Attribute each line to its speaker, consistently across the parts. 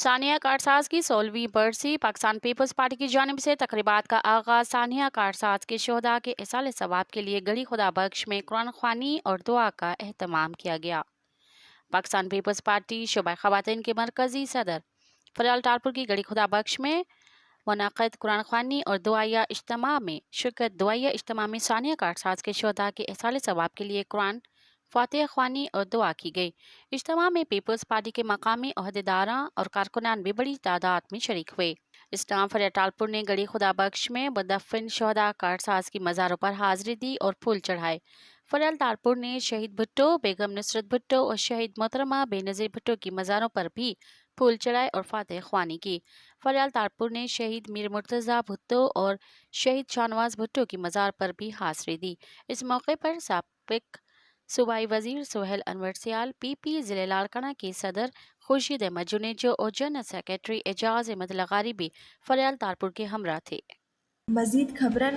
Speaker 1: ثانیہ کارساز کی 16ویں برسی Pakistan Peoples party کی جانب سے تقریبات کا آغاز ثانیہ کارساز کے شہداء کے ایصال ثواب کے لیے گڑی خدا بخش میں قرآن خوانی اور دعا کا اہتمام کیا گیا۔ پاکستان پیپلز پارٹی شعبہ خواتین کے مرکزی صدر فریال ٹارپور کی گڑی خدا بخش میں منعقد قرآن خوانی اور دعائیہ اجتماع میں شرکت۔ دعائیہ اجتماع میں ثانیہ کارساز کے شہداء کے ایصال ثواب کے لیے قرآن فاتحہ خوانی اور دعا کی گئی۔ اجتماع میں پیپلز پارٹی کے مقامی عہدیداران اور کارکنان بھی بڑی تعداد میں شریک ہوئے۔ اسلام فریال ٹارپور نے گڑی خدا بخش میں مدفن شہداء کارساز کی مزاروں پر حاضری دی اور پھول چڑھائے۔ فریال ٹارپور نے شہید بھٹو، بیگم نصرت بھٹو اور شہید محترمہ بے نظیر بھٹو کی مزاروں پر بھی پھول چڑھائے اور فاتحہ خوانی کی۔ فریال ٹارپور نے شہید میر مرتضیٰ بھٹو اور شہید شاہنواز بھٹو کی مزار پر بھی حاضری دی۔ اس موقع پر سابق صوبائی وزیر سہیل انور سیال، پی پی ضلع لاڑکانہ کے صدر خورشید احمد جنیجو اور جنرل سیکریٹری اعجاز احمد لغاری بھی فریال ٹارپور کے ہمراہ تھے۔
Speaker 2: مزید خبرن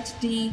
Speaker 2: HD।